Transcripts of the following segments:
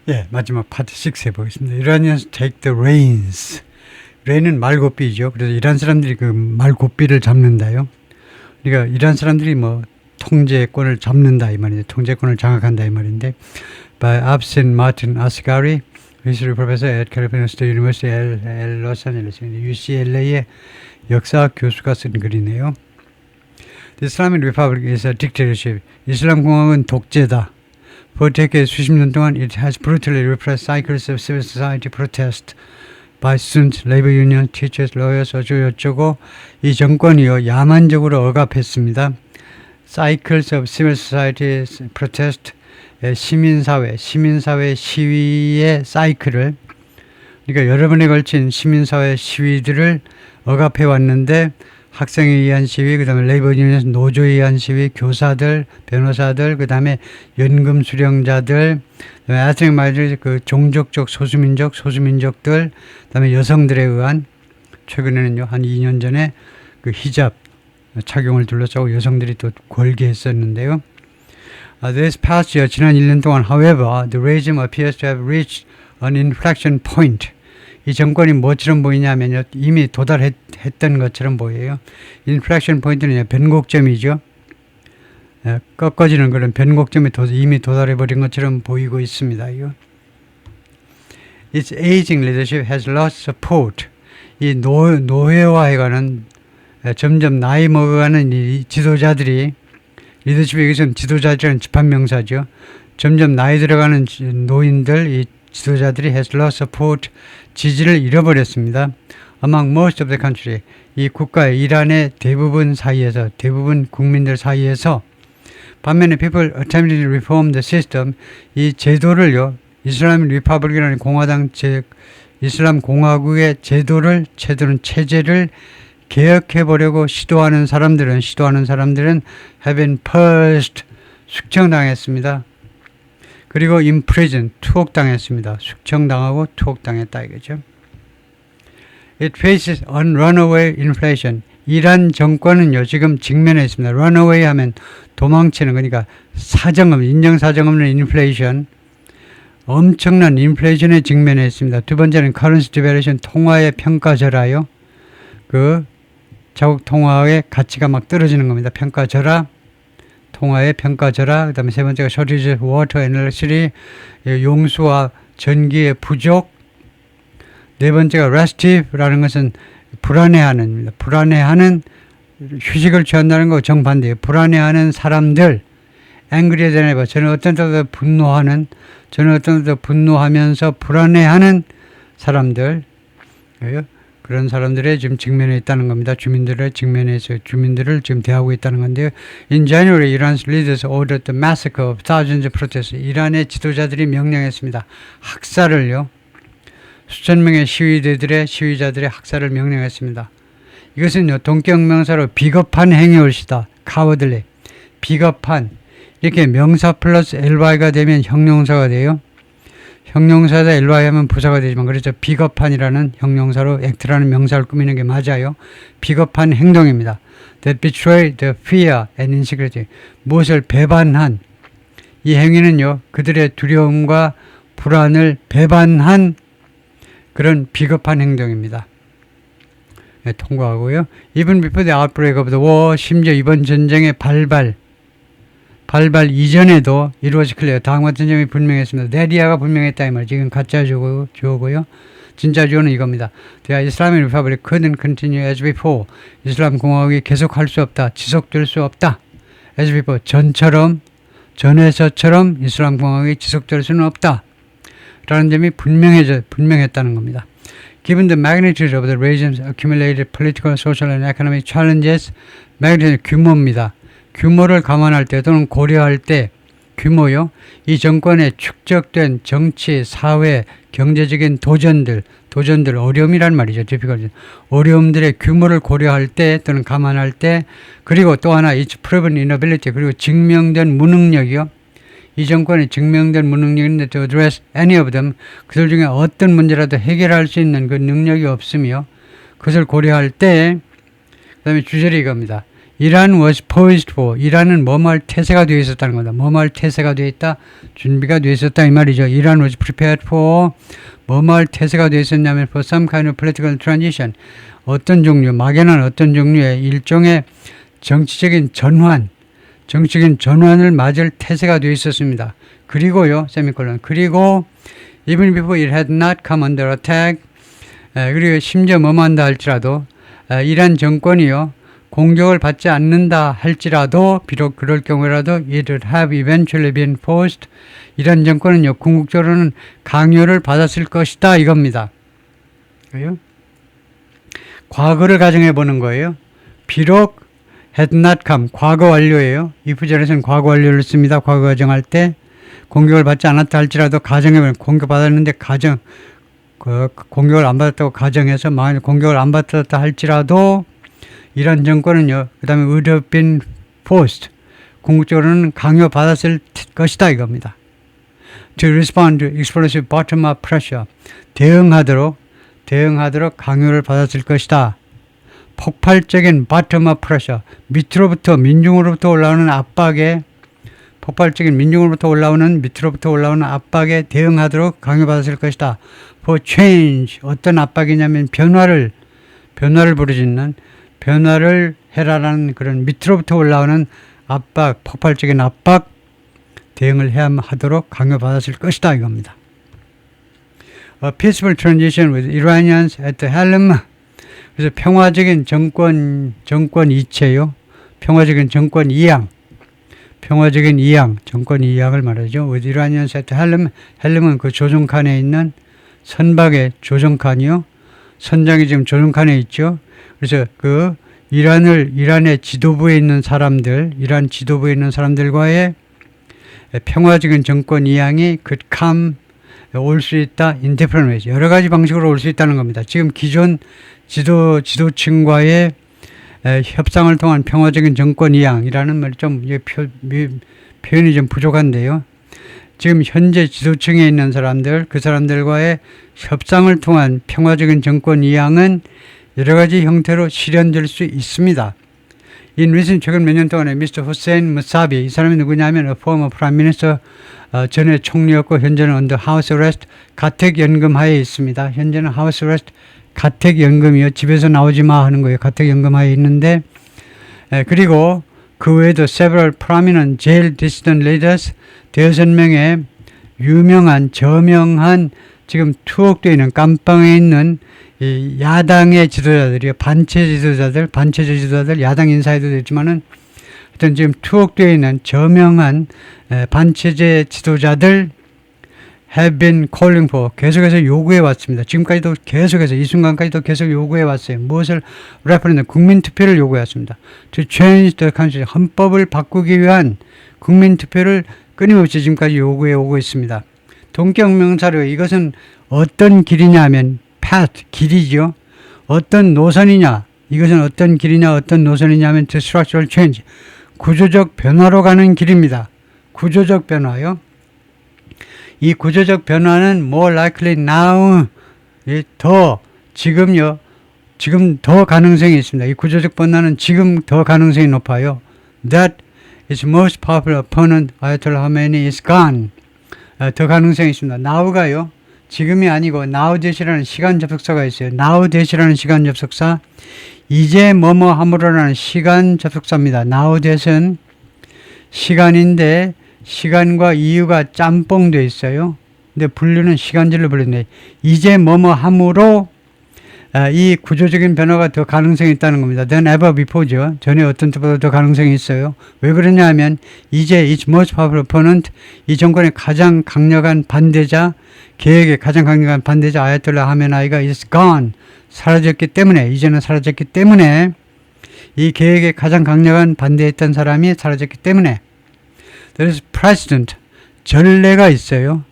예, 마지막 파트 6 해보겠습니다. Iranians take the reins. 레인은 말고삐죠. 그래서 이란 사람들이 그 말고삐를 잡는다요. 그러니까 이란 사람들이 뭐 통제권을 잡는다 이 말인데, 통제권을 장악한다 이 말인데, by Absin Martin Asghari, history professor at California State University, Los Angeles, UCLA의 역사학 교수가 쓴 글이네요. The Islamic Republic is a dictatorship. 이슬람 공화국은 독재다. For decades, 수십 년 동안 it has brutally repressed cycles of civil society protest by students, labor union, teachers, lawyers, 어쩌고저쩌고 이 정권이요 야만적으로 억압했습니다. Cycles of civil society protest, 시민사회 시위의 사이클을, 그러니까 여러 번에 걸친 시민사회 시위들을 억압해 왔는데, 학생에 의한 시위, 그 다음에 레이버 유니언에서 노조에 의한 시위, 교사들, 변호사들, 그 다음에 연금 수령자들, 그 다음에 에트닉 마이너리티, 그 종족적 소수민족들, 그 다음에 여성들에 의한, 최근에는요, 한 2년 전에 그 히잡 착용을 둘러싸고 여성들이 또 걸개했었는데요. This past year, 지난 1년 동안, however, the regime appears to have reached an inflection point. 이 정권이 뭐처럼 보이냐면요, 이미 도달했던 것처럼 보여요. 인플렉션 포인트는 변곡점이죠. 꺾어지는 그런 변곡점에 이미 도달해버린 것처럼 보이고 있습니다. 이거. Its aging leadership has lost support. 이 노회화해가는, 점점 나이 먹어가는 이 지도자들이, 리더십에 여기서는 지도자들은 집합명사죠. 점점 나이 들어가는 노인들, 이 지도자들이 has lost support, 지지를 잃어버렸습니다. Among most of the country, 이 국가의 이란의 대부분 국민들 사이에서, 반면에 people attempting to reform the system, 이 제도를요, 이슬람 리퍼블릭이라는 이슬람 공화국의 체제를 개혁해 보려고 시도하는 사람들은 have been purged, 숙청당했습니다. 그리고 in prison, 투옥당했습니다. 숙청당하고 투옥당했다 이거죠. It faces runaway inflation. 이란 정권은요 지금 직면해 있습니다. runaway 하면 도망치는, 그러니까 인정사정 없는 인플레이션, 엄청난 인플레이션에 직면해 있습니다. 두 번째는 currency devaluation, 통화의 평가절하요. 그 자국 통화의 가치가 막 떨어지는 겁니다. 평가절하, 통화의 평가절하. 그 다음에 세 번째가 shortage of water and electricity, 용수와 전기의 부족. 네 번째가 restive라는 것은 불안해하는, 휴식을 취한다는 거 정반대예요. 불안해하는 사람들, angry than ever, 저는 어떤 때보다 분노하면서 불안해하는 사람들, 그런 사람들의 지금 직면에 있다는 겁니다. 주민들을 지금 대하고 있다는 건데요. In January, Iran's leaders ordered the massacre of thousands of protesters. 이란의 지도자들이 명령했습니다. 학살을요. 수천 명의 시위자들의 학살을 명령했습니다. 이것은요, 동격명사로 비겁한 행위올시다. cowardly. 비겁한. 이렇게 명사 플러스 ly가 되면 형용사가 돼요. 형용사에다 ly 하면 부사가 되지만, 그래서 비겁한이라는 형용사로 act라는 명사를 꾸미는 게 맞아요. 비겁한 행동입니다. That betray the fear and insecurity. 무엇을 배반한, 이 행위는요, 그들의 두려움과 불안을 배반한 그런 비겁한 행동입니다. 네, 통과하고요. Even before the outbreak of the war, 심지어 이번 전쟁의 발발 이전에도 it was clear, 다음 같은 점이 분명했습니다. 데리아가 분명했다 이 말. 지금 가짜 주어고요. 진짜 주어는 이겁니다. The Islamic Republic couldn't continue as before. 이슬람 공화국이 계속할 수 없다. 지속될 수 없다. as before, 전에서처럼 이슬람 공화국이 지속될 수는 없다. 라는 점이 분명했다는 겁니다. Given the magnitude of the regime's accumulated political, social and economic challenges, magnitude 규모입니다. 규모를 감안할 때 또는 고려할 때, 규모요. 이 정권에 축적된 정치, 사회, 경제적인 도전들, 어려움이란 말이죠. 어려움들의 규모를 고려할 때 또는 감안할 때, 그리고 또 하나, its proven inability, 그리고 증명된 무능력이요. 이 정권이 증명된 무능력인데 to address any of them, 그들 중에 어떤 문제라도 해결할 수 있는 그 능력이 없으며, 그것을 고려할 때, 그 다음에 주절이 이겁니다. Iran was poised for. 이란은 뭐뭐할 태세가 되어 있었다는 거다. 뭐뭐할 태세가 되어 있다. 준비가 되어 있었다 이 말이죠. Iran was prepared for. 뭐뭐할 태세가 되어 있었냐면 for some kind of political transition. 어떤 종류, 막연한 어떤 종류의 일종의 정치적인 전환을 맞을 태세가 되어 있었습니다. 그리고요, 세미콜론. 그리고 even before it had not come under attack. 그리고 심지어 뭐만다 할지라도 이란 정권이요 공격을 받지 않는다 할지라도 비록 그럴 경우라도 it would have eventually been forced. 이란 정권은요 궁극적으로는 강요를 받았을 것이다 이겁니다. 그래요? 과거를 가정해 보는 거예요. 비록 had not come 과거 완료예요. if전에서는 과거 완료를 씁니다. 과거 가정할 때 공격을 받지 않았다 할지라도 가정해보면 공격받았는데 공격을 안 받았다고 가정해서 만약 공격을 안 받았다 할지라도 이란 정권은요 그 다음에 would have been forced 궁극적으로는 강요받았을 것이다 이겁니다. To respond to explosive bottom-up pressure 대응하도록 강요를 받았을 것이다. 폭발적인 bottom-up pressure 밑으로부터 민중으로부터 올라오는 압박에 폭발적인 민중으로부터 올라오는 밑으로부터 올라오는 압박에 대응하도록 강요받았을 것이다. For change 어떤 압박이냐면 변화를 부르짖는 변화를 해라라는 그런 밑으로부터 올라오는 압박 폭발적인 압박 대응을 해야 하도록 강요받았을 것이다 이겁니다. A peaceful transition with Iranians at the helm. 그래서 평화적인 정권 이체요. 평화적인 정권 이양 정권 이양을 말하죠. with Iranians at the helm. 헬름은 그 조종칸에 있는 선박의 조종칸이요. 선장이 지금 조종칸에 있죠. 그래서 그 이란의 지도부에 있는 사람들, 이란 지도부에 있는 사람들과의 평화적인 정권 이양이 could come 올 수 있다. in different ways. 여러 가지 방식으로 올 수 있다는 겁니다. 지금 기존 지도층과의 협상을 통한 평화적인 정권 이양이라는 말 좀 표현이 좀 부족한데요. 지금 현재 지도층에 있는 사람들, 그 사람들과의 협상을 통한 평화적인 정권 이양은 여러 가지 형태로 실현될 수 있습니다. In recent 최근 몇 년 동안에 Mr. Hossein Musavi 이 사람이 누구냐면 a former prime minister 전에 총리였고 현재는 under house arrest 가택연금 하에 있습니다. 현재는 house arrest 가택연금이요. 집에서 나오지 마 하는 거예요. 가택연금 하에 있는데 그리고 그 외에도 several prominent jail dissident leaders 대여섯 명의 유명한 저명한 지금 투옥되어 있는 깜빵에 있는 이 야당의 지도자들이요. 반체제 지도자들 야당 인사에도 되지만은 하여튼 지금 투옥되어 있는 저명한 반체제 지도자들 have been calling for 계속해서 요구해 왔습니다. 지금까지도 계속해서 이 순간까지도 계속 요구해 왔어요. 무엇을 referendum 국민 투표를 요구해 왔습니다. To change the constitution 헌법을 바꾸기 위한 국민 투표를 끊임없이 지금까지 요구해 오고 있습니다. 동격명사로 이것은 어떤 길이냐 하면 path 길이죠. 어떤 노선이냐 이것은 어떤 길이냐 어떤 노선이냐 하면 to structural change 구조적 변화로 가는 길입니다. 구조적 변화요. 이 구조적 변화는 more likely now 지금 더 가능성이 있습니다. 이 구조적 변화는 지금 더 가능성이 높아요. That its most powerful opponent Ayatollah Khamenei is gone. 더 가능성이 있습니다. now가요. 지금이 아니고 now 대시라는 시간 접속사가 있어요. now 대시라는 시간 접속사 이제 뭐뭐 함으로라는 시간 접속사입니다. now 대신 시간인데 시간과 이유가 짬뽕되어 있어요. 근데 분류는 시간절로 불리는데 이제 뭐뭐 함으로 이 구조적인 변화가 더 가능성이 있다는 겁니다. than ever before죠. 전에 어떤 때보다 더 가능성이 있어요. 왜 그러냐 하면 이제 its most powerful opponent 이 정권의 가장 강력한 반대자 계획의 가장 강력한 반대자 아야톨라 하메나이가 is gone 사라졌기 때문에 이제는 사라졌기 때문에 이 계획의 가장 강력한 반대했던 사람이 사라졌기 때문에 there is precedent 전례가 있어요.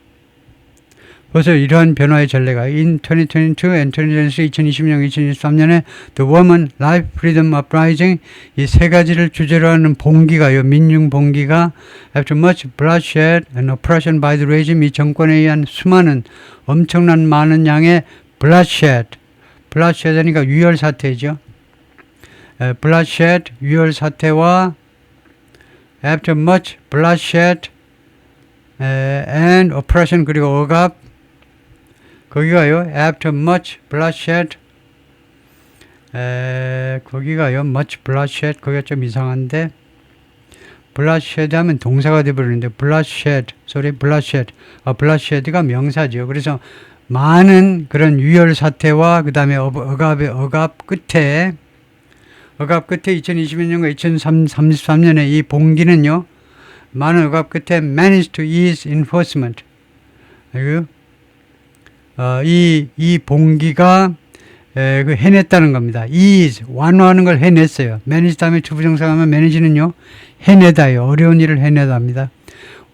그래서 이러한 변화의 전례가 in 2022 and 2023 2023년에 The Women Life Freedom Uprising 이 세 가지를 주제로 하는 봉기가요. 민중 봉기가 after much bloodshed and oppression by the regime 이 정권에 의한 수많은 엄청난 많은 양의 bloodshed 하니까 유혈 사태죠. bloodshed, 유혈 사태와 after much bloodshed and oppression, 그리고 억압, 거기가요, after much bloodshed, 거기가요, much bloodshed, 거기가 좀 이상한데, bloodshed 하면 동사가 되어버리는데, bloodshed, bloodshed, bloodshed가 명사죠. 그래서 많은 그런 유혈 사태와 그 다음에 억압 끝에 2020년과 2033년에 이 봉기는요, 많은 억압 끝에 managed to ease enforcement. 이 봉기가 해냈다는 겁니다. ease, 완화하는 걸 해냈어요. manage 다음에 주부정사하면 manage는요, 해내다요. 어려운 일을 해내다입니다.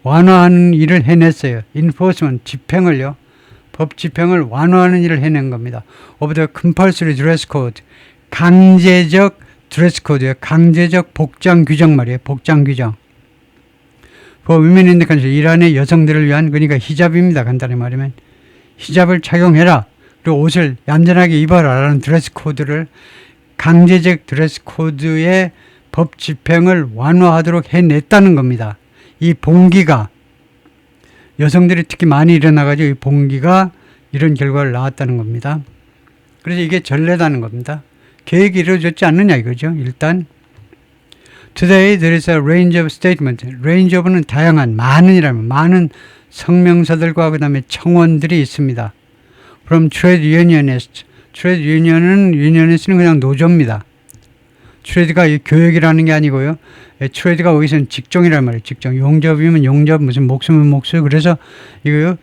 완화하는 일을 해냈어요. enforcement, 집행을요. 법 집행을 완화하는 일을 해낸 겁니다. of the compulsory dress code, 강제적 드레스 코드예요. 강제적 복장 규정 말이에요. 복장 규정. For women in the country, 이란의 여성들을 위한, 그러니까 히잡입니다. 간단히 말하면 히잡을 착용해라. 그리고 옷을 얌전하게 입어라라는 드레스 코드를, 강제적 드레스 코드의 법 집행을 완화하도록 해냈다는 겁니다. 이 봉기가, 여성들이 특히 많이 일어나가지고 이 봉기가 이런 결과를 낳았다는 겁니다. 그래서 이게 전례다는 겁니다. 계획이 이루어졌지 않느냐 이거죠. 일단 Today there is a range of statements. range of는 다양한, 많은이라면 많은 성명서들과 그 다음에 청원들이 있습니다. From trade unionists. trade unionist는 그냥 노조입니다. trade가 교역이라는 게 아니고요. trade가 거기서는 직종이란 말이에요. 직종. 용접이면 용접, 무슨 목수면 목수. 그래서 이거요.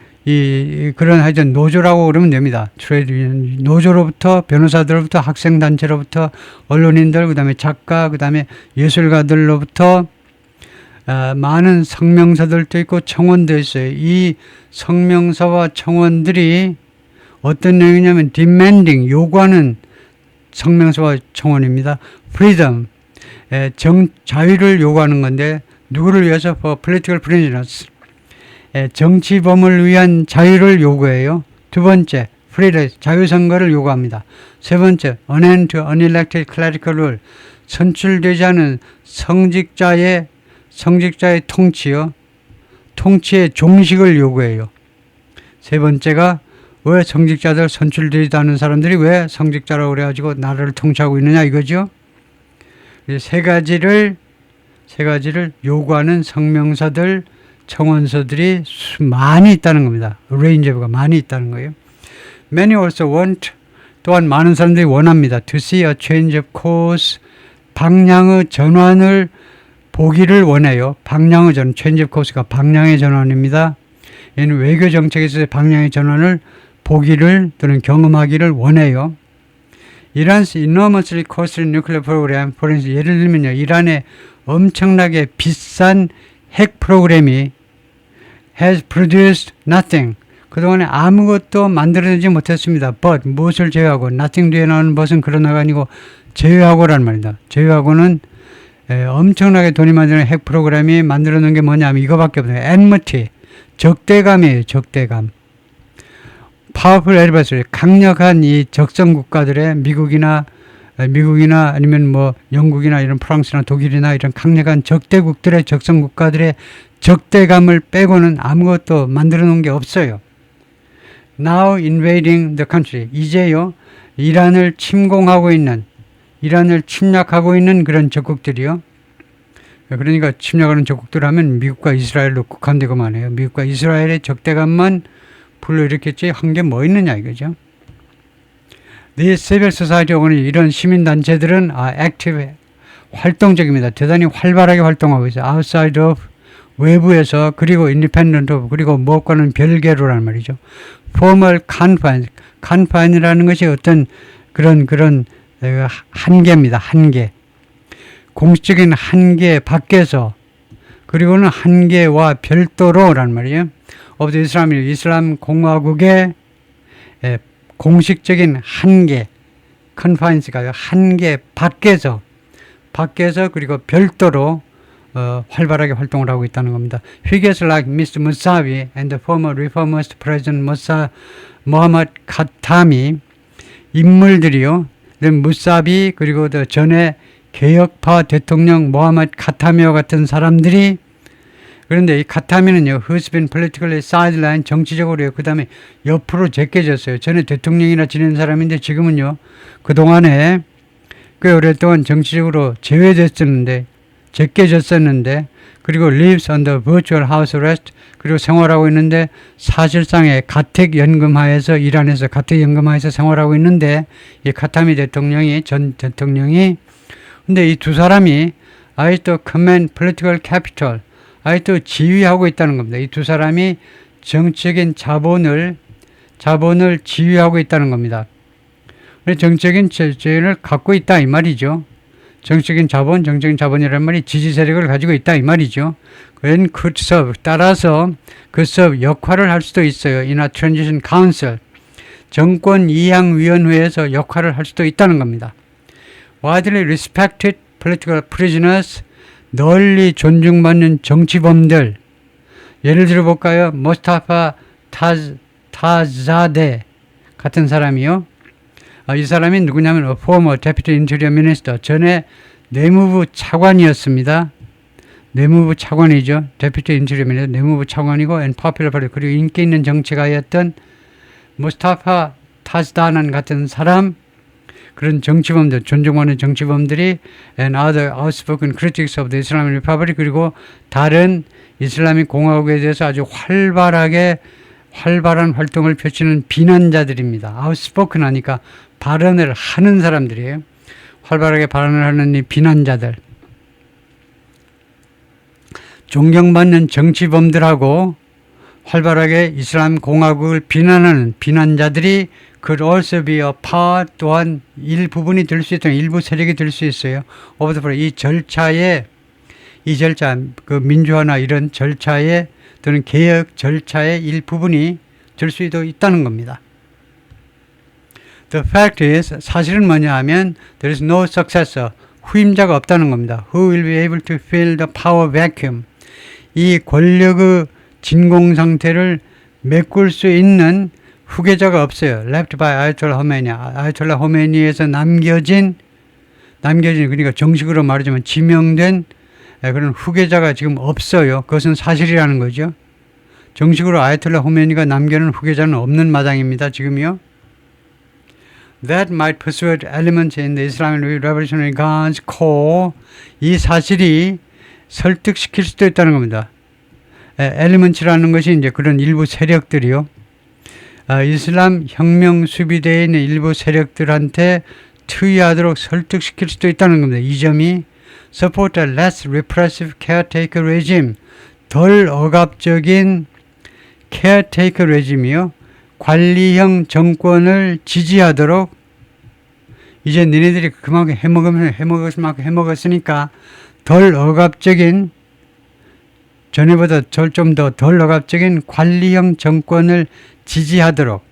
그런 하여튼 노조라고 그러면 됩니다. 트레이드 노조로부터, 변호사들로부터, 학생단체로부터, 언론인들, 그 다음에 작가, 그 다음에 예술가들로부터 많은 성명서들도 있고 청원도 있어요. 이 성명서와 청원들이 어떤 내용이냐면 demanding, 요구하는 성명서와 청원입니다. freedom, 자유를 요구하는 건데 누구를 위해서? for political prisoners, 정치범을 위한 자유를 요구해요. 두 번째, freedom, 자유선거를 요구합니다. 세 번째, an end to unelected clerical rule, 선출되지 않은 성직자의 통치요. 통치의 종식을 요구해요. 세 번째가 왜 성직자들, 선출되지도 않은 사람들이 왜 성직자라고 그래가지고 나라를 통치하고 있느냐 이거죠. 세 가지를 요구하는 성명서들, 청원서들이 많이 있다는 겁니다. range of가 많이 있다는 거예요. Many also want, 또한 많은 사람들이 원합니다. To see a change of course, 방향의 전환을 보기를 원해요. 방향의 전환, change of course가 방향의 전환입니다. 얘는 외교 정책에서의 방향의 전환을 보기를 또는 경험하기를 원해요. Iran's enormously costly nuclear program, 예를 들면요, 이란의 엄청나게 비싼 핵 프로그램이 has produced nothing. 그동안에 아무것도 만들어내지 못했습니다. But, 무엇을 제외하고, nothing 뒤에 나오는 것은 그러나가 아니고 제외하고라는 말입니다. 제외하고는 엄청나게 돈이 만드는 핵 프로그램이 만들어놓은 게 뭐냐면 이거밖에 없어요. enmity, 적대감이에요. 적대감. powerful adversary, 강력한 이 적성 국가들의 미국이나 아니면 뭐 영국이나 이런 프랑스나 독일이나 이런 강력한 적대국들의 적성 국가들의 적대감을 빼고는 아무것도 만들어 놓은 게 없어요. Now invading the country. 이제요, 이란을 침략하고 있는 그런 적국들이요. 그러니까 침략하는 적국들 하면 미국과 이스라엘로 국한되고만 해요. 미국과 이스라엘의 적대감만 불러일으켰지 한 게 뭐 있느냐 이거죠. The civil society, 오늘 이런 시민단체들은 active, 활동적입니다. 대단히 활발하게 활동하고 있어요. outside of, 외부에서, 그리고 independent of, 그리고 무엇과는 별개로라는 말이죠. formal confine이라는 것이 어떤 그런 한계입니다. 한계. 공식적인 한계 밖에서, 그리고는 한계와 별도로라는 말이에요. of the 이슬람 공화국의 공식적인 한계, confines가 한계 밖에서 그리고 별도로 활발하게 활동을 하고 있다는 겁니다. Figures like Mr. Mousavi and the former reformist President Mohammad Khatami, 인물들이요, 무사비 그리고 전에 개혁파 대통령 모하메드 카타미와 같은 사람들이, 그런데 이 카타미는요, who's been politically sidelined, 정치적으로요, 그 다음에 옆으로 제껴졌어요. 전에 대통령이나 지낸 사람인데 지금은요, 그동안에 꽤 오랫동안 정치적으로 제외됐었는데, 제껴졌었는데, 그리고 lives under virtual house arrest, 그리고 생활하고 있는데 사실상의 가택연금하에서, 이란에서 가택연금하에서 생활하고 있는데, 이 카타미 대통령이, 전 대통령이, 근데 이 두 사람이 아직도 command political capital, 아직도 지휘하고 있다는 겁니다. 이 두 사람이 정치적인 자본을 지휘하고 있다는 겁니다. 정적인 재능을 갖고 있다 이 말이죠. 정적인 자본이란 말이 지지 세력을 가지고 있다 이 말이죠. When could serve, 따라서 그 serve 역할을 할 수도 있어요. In a transition council, 정권 이양위원회에서 역할을 할 수도 있다는 겁니다. Widely respected political prisoners, 널리 존중받는 정치범들, 예를 들어 볼까요? 모스타파 타자데 같은 사람이요. 이 사람이 누구냐면 former deputy interior minister, 전에 내무부 차관이었습니다. 내무부 차관이죠. deputy interior minister, 내무부 차관이고 and popular party, 그리고 인기 있는 정치가였던 모스타파 타즈다난 같은 사람, 그런 정치범들, 존중하는 정치범들이 and other outspoken critics of the Islamic Republic, 그리고 다른 이슬람ik 공화국에 대해서 아주 활발한 활동을 펼치는 비난자들입니다. outspoken 하니까 발언을 하는 사람들이에요. 활발하게 발언을 하는 이 비난자들. 존경받는 정치범들하고 활발하게 이슬람 공화국을 비난하는 비난자들이 could also be a part, 또한 일부분이 될 수 있다는, 일부 세력이 될 수 있어요. of the, 이 절차, 그 민주화나 이런 절차에, 또는 개혁 절차의 일부분이 될 수도 있다는 겁니다. The fact is, 사실은 뭐냐 하면 there is no successor, 후임자가 없다는 겁니다. Who will be able to fill the power vacuum, 이 권력의 진공 상태를 메꿀 수 있는 후계자가 없어요. Left by 아야톨라 호메니, 아야톨라 호메니에서 남겨진, 그러니까 정식으로 말하자면 지명된 그런 후계자가 지금 없어요. 그것은 사실이라는 거죠. 정식으로 아야톨라 호메니가 남겨놓은 후계자는 없는 마당입니다. 지금요. That might persuade elements in the Islamic Revolutionary Guard's core, 이 사실이 설득시킬 수도 있다는 겁니다. 엘리먼츠라는 것이 이제 그런 일부 세력들이요. 이슬람 혁명 수비대에 있는 일부 세력들한테 투의하도록 설득시킬 수도 있다는 겁니다. 이 점이 support a less repressive caretaker regime, 덜 억압적인 caretaker regime이요. 관리형 정권을 지지하도록, 이제 너네들이 그만큼 해먹었으니까 덜 억압적인, 전에보다 좀 더 덜 억압적인 관리형 정권을 지지하도록,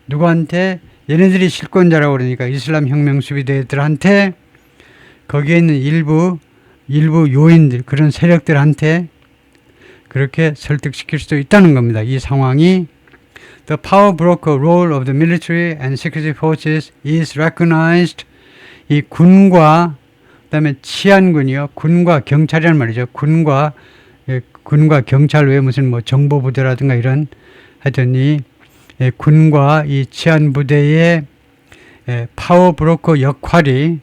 누구한테? 얘네들이 실권자라고 그러니까 이슬람 혁명 수비대들한테, 거기에 있는 일부 요인들, 그런 세력들한테 그렇게 설득시킬 수도 있다는 겁니다. 이 상황이 The power broker role of the military and security forces is recognized. 이 군과 그다음에 치안군이요. 군과 경찰이란 말이죠. 군과 경찰 외에 무슨 뭐 정보부대라든가 이런 하여튼 이 군과 이 치안부대의 파워 브로커 역할이,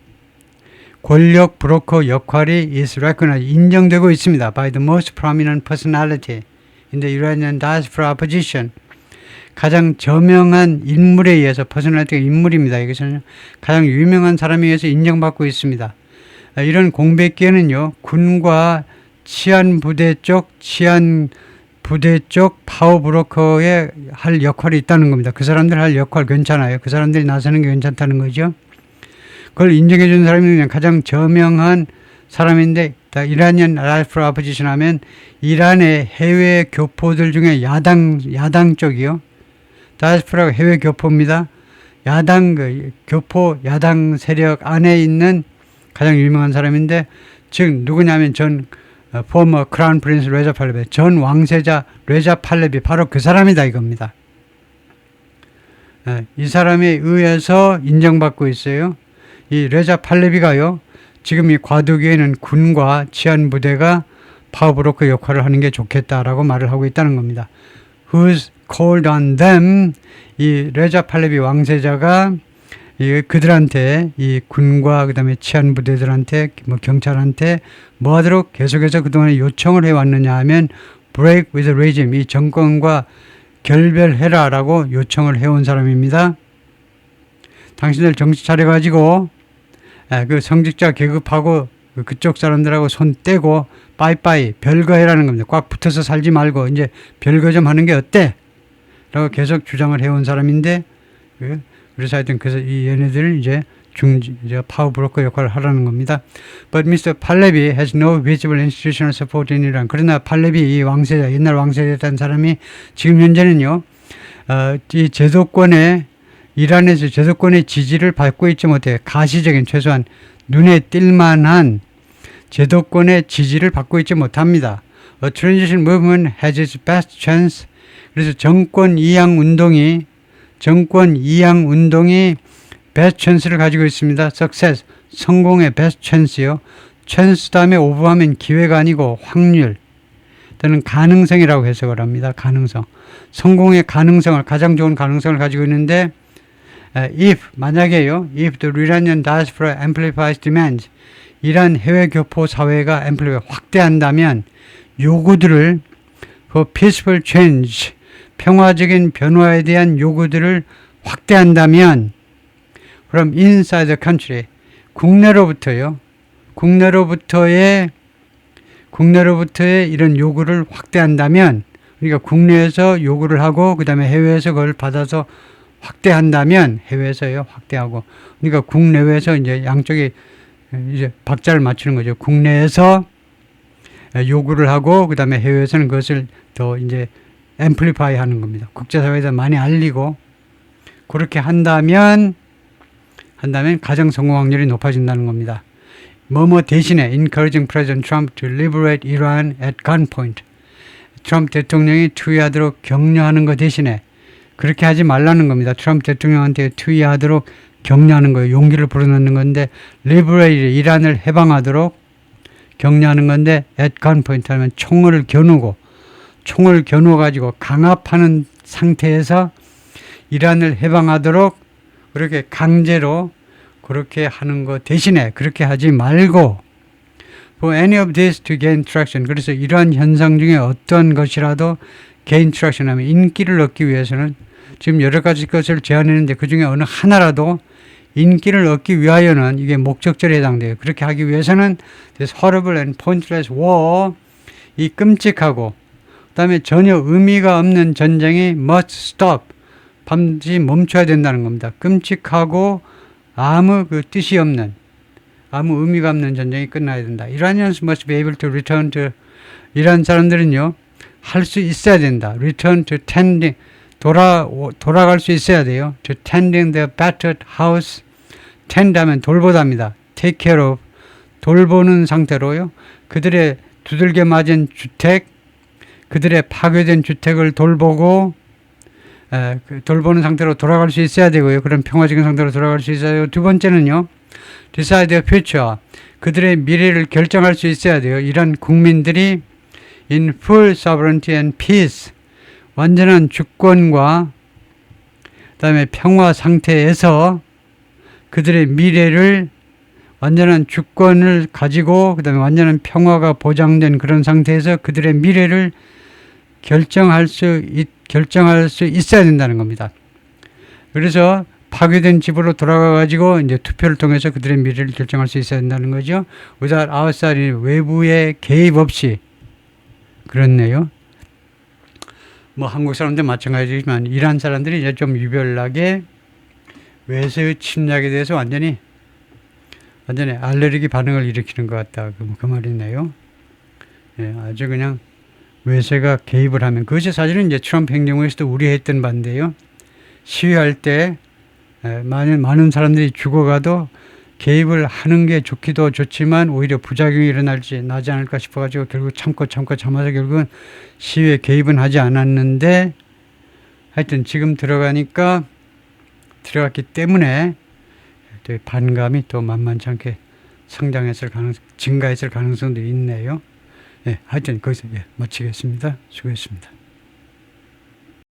권력 브로커 역할이 is recognized, 인정되고 있습니다. by the most prominent personality in the Iranian diaspora opposition. 가장 저명한 인물에 의해서, 퍼스널리티가 인물입니다. 이것은 가장 유명한 사람에 의해서 인정받고 있습니다. 이런 공백기에는요, 군과 치안부대 쪽 파워 브로커에 할 역할이 있다는 겁니다. 그 사람들 할 역할 괜찮아요. 그 사람들이 나서는 게 괜찮다는 거죠. 그걸 인정해 주는 사람이 그냥 가장 저명한 사람인데, 이란이안 라이프로 아포지션 하면 이란의 해외 교포들 중에 야당 쪽이요. 다이아스포라가 해외 교포입니다. 교포 야당 세력 안에 있는 가장 유명한 사람인데, 즉 누구냐면 former crown prince 레자 팔레비, 전 왕세자 레자 팔레비, 바로 그 사람이다 이겁니다. 이 사람에 의해서 인정받고 있어요. 이 레자 팔레비가요, 지금 이 과도기에는 군과 치안부대가 파워브로커 역할을 하는 게 좋겠다라고 말을 하고 있다는 겁니다. Who's called on them? 이 레자 팔레비 왕세자가 그들한테 이 군과 그다음에 치안부대들한테 뭐 경찰한테 뭐 하도록 계속해서 그동안에 요청을 해왔느냐 하면 break with the regime, 이 정권과 결별해라라고 요청을 해온 사람입니다. 당신들 정신 차려가지고 그 성직자 계급하고 그쪽 사람들하고 손 떼고 빠이빠이 별거 해라는 겁니다. 꽉 붙어서 살지 말고 이제 별거 좀 하는 게 어때? 라고 계속 주장을 해온 사람인데 그래서 하여튼 그래서 이 얘네들을 이제 파워 브로커 역할을 하라는 겁니다. But Mr. Pahlavi has no visible institutional support in Iran. 그러나 팔레비 이 왕세자, 옛날 왕세자였던 사람이 지금 현재는요, 이 제도권의 이란에서 제도권의 지지를 받고 있지 못해 가시적인 최소한 눈에 띌만한 제도권의 지지를 받고 있지 못합니다. A transition movement has its best chance. 그래서 정권 이양 운동이 best chance를 가지고 있습니다. success, 성공의 best chance요. chance 다음에 오버하면 기회가 아니고 확률 또는 가능성이라고 해석을 합니다. 가능성. 성공의 가능성을, 가장 좋은 가능성을 가지고 있는데 만약에요, if the Iranian diaspora amplifies demands, 이란 해외 교포 사회가 확대한다면 요구들을 for peaceful change, 평화적인 변화에 대한 요구들을 확대한다면 from inside the country, 국내로부터의 이런 요구를 확대한다면, 그러니까 국내에서 요구를 하고 그 다음에 해외에서 그걸 받아서 확대한다면, 해외에서요 확대하고, 그러니까 국내외에서 이제 양쪽이 이제 박자를 맞추는 거죠. 국내에서 요구를 하고 그 다음에 해외에서는 그것을 더 이제 앰플리파이 하는 겁니다. 국제사회에서 많이 알리고, 그렇게 한다면 가장 성공 확률이 높아진다는 겁니다. 뭐뭐 대신에 encouraging President Trump to liberate Iran at gunpoint. 트럼프 대통령이 투의하도록 격려하는 것 대신에 그렇게 하지 말라는 겁니다. 트럼프 대통령한테 투의하도록 격려하는 거예요. 용기를 불어넣는 건데 liberate, 이란을 해방하도록 격려하는 건데 at gunpoint 하면 총을 겨누어 가지고 강압하는 상태에서 이란을 해방하도록 그렇게 강제로 그렇게 하는 것 대신에 그렇게 하지 말고 for any of this to gain traction. 그래서 이러한 현상 중에 어떤 것이라도 gain traction 하면 인기를 얻기 위해서는 지금 여러 가지 것을 제안했는데 그 중에 어느 하나라도 인기를 얻기 위하여는 이게 목적절에 해당돼요. 그렇게 하기 위해서는 this horrible and pointless war, 이 끔찍하고 그 다음에 전혀 의미가 없는 전쟁이 must stop, 반드시 멈춰야 된다는 겁니다. 끔찍하고 아무 뜻이 없는, 아무 의미가 없는 전쟁이 끝나야 된다. Iranians must be able to return to, 이란 사람들은요 할 수 있어야 된다. return to tending, 돌아갈 수 있어야 돼요. to tending their battered house. tend 하면 돌보답니다. take care of, 돌보는 상태로요. 그들의 두들겨 맞은 주택, 그들의 파괴된 주택을 돌보고 돌보는 상태로 돌아갈 수 있어야 되고요. 그런 평화적인 상태로 돌아갈 수 있어야 되고, 두 번째는요, decide their future, 그들의 미래를 결정할 수 있어야 돼요. 이란 국민들이 in full sovereignty and peace, 완전한 주권과 그 다음에 평화 상태에서 그들의 미래를, 완전한 주권을 가지고 그 다음에 완전한 평화가 보장된 그런 상태에서 그들의 미래를 결정할 수 있어야 된다는 겁니다. 그래서 파괴된 집으로 돌아가 가지고 이제 투표를 통해서 그들의 미래를 결정할 수 있어야 된다는 거죠. without outside, 외부의 개입 없이. 그렇네요. 뭐 한국 사람들 마찬가지지만 이란 사람들이 이제 좀 유별나게 외세의 침략에 대해서 완전히 알레르기 반응을 일으키는 것 같다. 그 말이네요. 예, 아주 그냥 외세가 개입을 하면, 그것이 사실은 이제 트럼프 행정부에서도 우려했던 바인데요. 시위할 때 많은 사람들이 죽어가도 개입을 하는 게 좋기도 좋지만 오히려 부작용이 나지 않을까 싶어가지고 결국 참아서 결국은 시위에 개입은 하지 않았는데, 하여튼 지금 들어갔기 때문에 반감이 또 만만치 않게 증가했을 가능성도 있네요. 예, 하여튼 거기서 마치겠습니다. 수고했습니다.